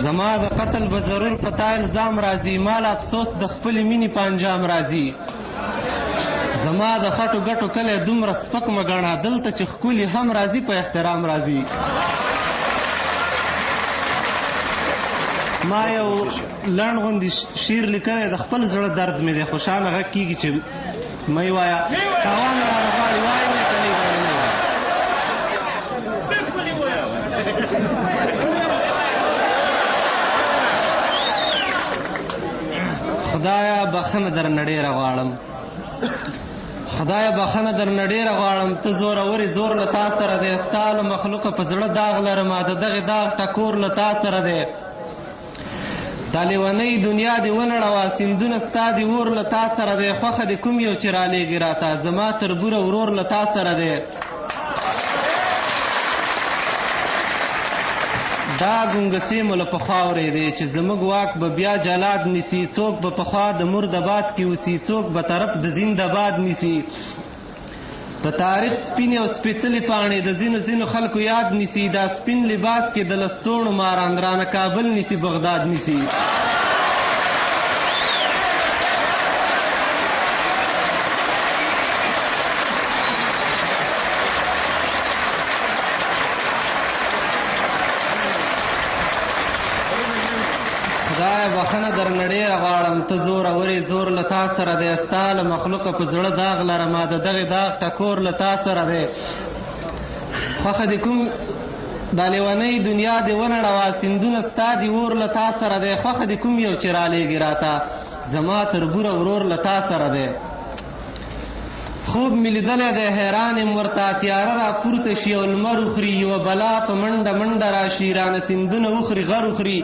زما د قتل به ضرور په تا الزام راځي، مال افسوس د خپلې مینې په انجام راځي. زما د خټو ګټو کلی دومره سپک مه ګڼه، دلته چې ښکلي هم راځي په احترام راځي. ما یو لنډ غوندې شعر لیکلی د خپل زړه درد مې دی، خوشحاله غږ کېږي چې مه یې وایه. تاوان رانه غواړي وایي مې که نه یې نه وایه. خدایه بخښنه درنه ډېره غواړم، خدایه بخښنه درنه ډېره غواړم، ته زورورې زور له تا سره دی، ستا له مخلوقه په زړه داغ لرمه، د دغې داغ ټکور له تا سره دی. دا لیونۍ دنیا دې ونړوه، سیندونه ستا دي اور له تا سره دی، خوښه دې کوم یو چې رالیږي راته، زما تربوره ورور له تا سره دی. دا ګونګسې مو له پخوا اورېدې چې زموږ واک به بیا جلاد نیسي، څوک به پخوا د مردباد کې اوسي، څوک به طرف د زنده‌باد نیسي. د تاریخ سپینې او سپېڅلې پاڼې د ځینو ځینو خلکو یاد نیسي، دا سپین لباس کې د لستوڼو ماران رانه کابل نیسي، بغداد نیسي. خدایه بخښنه درنه ډېره غواړم، ته زورورې زور له تا سره دی، ستا له مخلوقه په زړه داغ لرمه، د دغې داغ ټکور له تا سره دی. خوښه دې کوم دا لیونۍ دنیا دې ونړوه، سیندونه ستا دي اور له تا سره دی، خوښه دې کوم یو چې رالیږي راته، زما تربوره ورور له تا سره دی. خوب مې لیدلی دی حیران یم ورته، تیاره را پورته شي او لمر وخوري، یوه بلا په منډه منډه راشي، رانه سیندونه وخوري غر وخوري،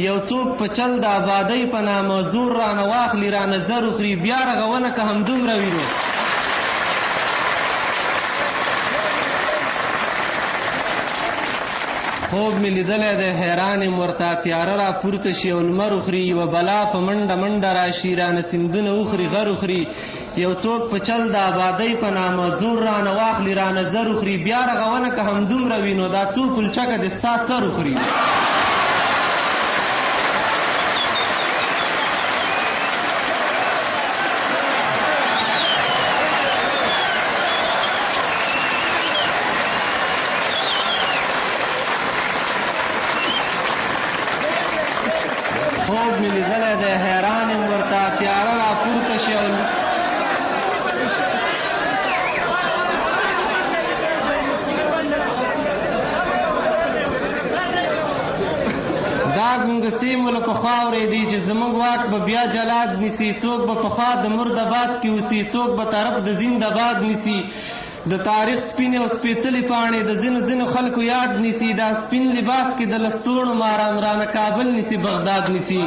یو څوک په چل د آبادۍ په نامه زور رانه واخلي، رانه زر وخوري، بیا رغونه که همدومره وي نو. خوب مې لیدلی دی حیران یم ورته، تیاره را پورته شي او لمر وخوري، یوه بلا په منډه منډه راشي، رانه سیندونه وخوري غر وخوري، یو څوک په چل د آبادۍ په نامه زور رانه واخلي، رانه زر وخوري، بیا رغونه که همدومره وي نو، دا څو پلچکه د ستا سر وخوري. خوب مې لیدلی دی حیران یم ورته، تیاره را پورته شي او دا ګونګسې مو له پخوا اورېدي چې زموږ واک به بیا جلاد نیسي، څوک به پخوا د مردباد کې اوسي، څوک به طرف د زنده‌باد نیسي. د تاریخ سپینې او سپېڅلې پاڼې د ځینو ځینو خلکو یاد نیسي، دا سپین لباس کې د لستوڼو ماران رانه کابل نیسي، بغداد نیسي.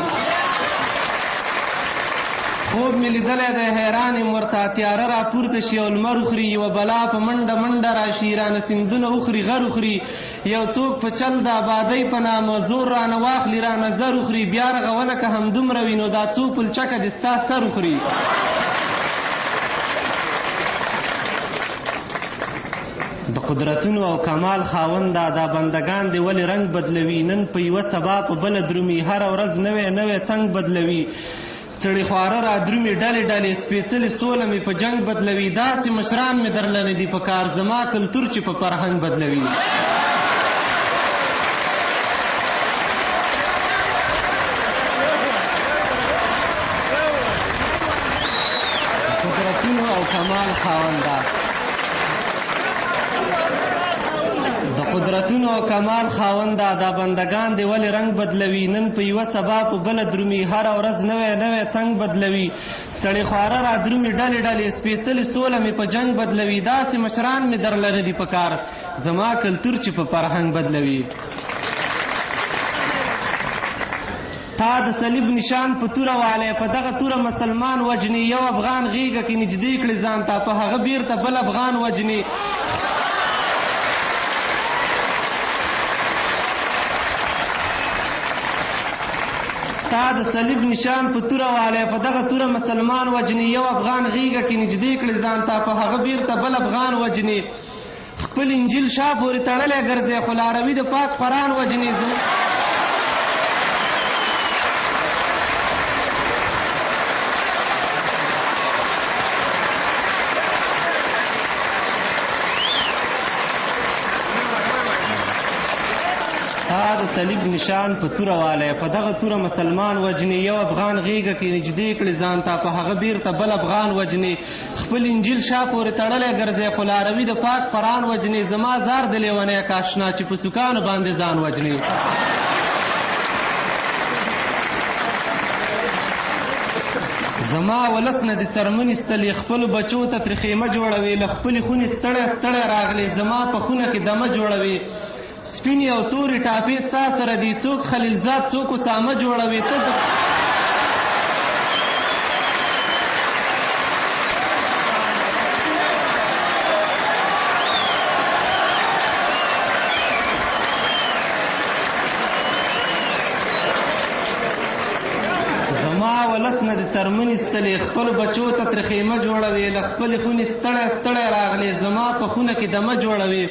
خوب مې لیدلی دی حیران یم ورته، تیاره را پورته شي او لمر وخوري، یوه بلا په منډه منډه راشي، رانه سیندونه وخوري غر وخوري، یو څوک په چل د آبادۍ په نامه زور رانه واخلي، رانه زر وخوري، بیا رغونه که همدومره وي نو، دا څو پلچکه د ستا سر وخوري. د قدرتونو او کمال خاونده، دا بندگان دې ولې رنګ بدلوي، نن په یوه سبا په بله درومي، هره ورځ نوی نوی څنګ بدلوي، ستړي خواره را درومي ډلې ډلې، سپېڅلې سوله مې په جنګ بدلوي، داسې مشران مې درله نه دي په کار، زما کلتور چې په فرهنګ بدلوي. قدرتونو او کمال خاونده، د قدرتونو او کمال خاونده، دا بندگان دې ولې رنګ بدلوي، نن په یوه سبا په بله درومي، هره ورځ نوی نوی څنګ بدلوي، ستړي خواره را درومي ډلې ډلې، سپېڅلې سوله مې په جنګ بدلوي، داسې مشران مې درله نه دي په کار، زما کلتور چې په فرهنګ بدلوي. تا د صلیب نشان په توره والی، په دغه توره مسلمان وجني، یو افغان غېږه کې نږدې کړي ځان ته، په هغه بیرته بل افغان وجني. تا د صلیب نشان په توره والی، په دغه توره مسلمان وجني، یو افغان غېږه کې نږدې کړي ځان ته، په هغه بیرته بل افغان وجني. خپل انجیل شا پورې تړلی ګرځې، خو لاروي د پاک قرآن وجني. صلیب نشان په توره والی په دغه توره مسلمان وجني یو افغان غیږه کې نږدې کړي ځان ته په هغه بیرته بل افغان وجني خپل انجیل شا پورې تړلی ګرځی خو لاروي د پاک قرآن وجني زما زار د لیونی کاشنا چې په سوکانو باندې ځان وجني زما ولس نه د څرمنې ستلې خپلو بچو ته ترې خیمه جوړوي له خپلې خونې ستړی ستړی راغلی زما په خونه کې دمه جوړوي سپینې او تورې ټاپې ستا سره دي څوک خلیلزاد څوک اسامه جوړوي ته ولس نه د څرمنې ستلې خپلو بچو ته ترې خیمه جوړوي له خپلې خونې ستړی ستړی راغلی زما په خونه کې دمه جوړوي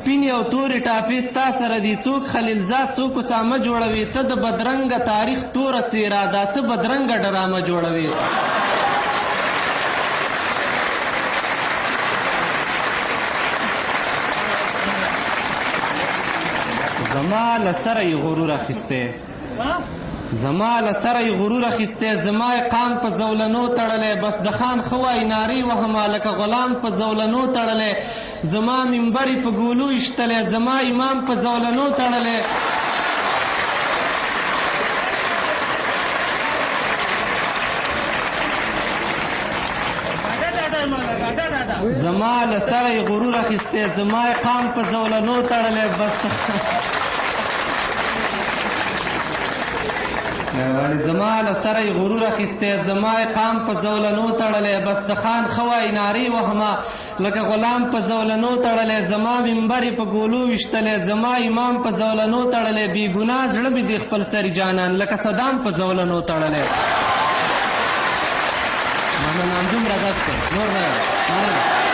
سپینې او تورې ټاپې ستا سره دي څوک خلیلزاد څوک اسامه جوړوي ته د بدرنګه تاریخ توره څیره دا ته بدرنګه ډرامه جوړوي زما له سره یې غرور اخیستی زما له سره یې غرور اخیستی زما یې قام په زولنو تړلی بس د خان ښه وایي نارې وهمه لکه غلام په زولنو تړلی زما منبر یې په ګولو ایشتلی زما امام په زولنو تړلی زما له سره یې غرور اخیستی زما یې قام په زولنو تړلی بس زما له سره یې غرور اخیستی زما یې قام په زولنو تړلی بس د خان ښه وایي نارې وهمه لکه غلام په زولنو تړلی زما منبر یې په ګولو ویشتلی زما امام په زولنو تړلی بې ګناه زړه مې دی خپل سري جانان لکه صدام په زولنو تړلی مننه همدومره بس دی نور نه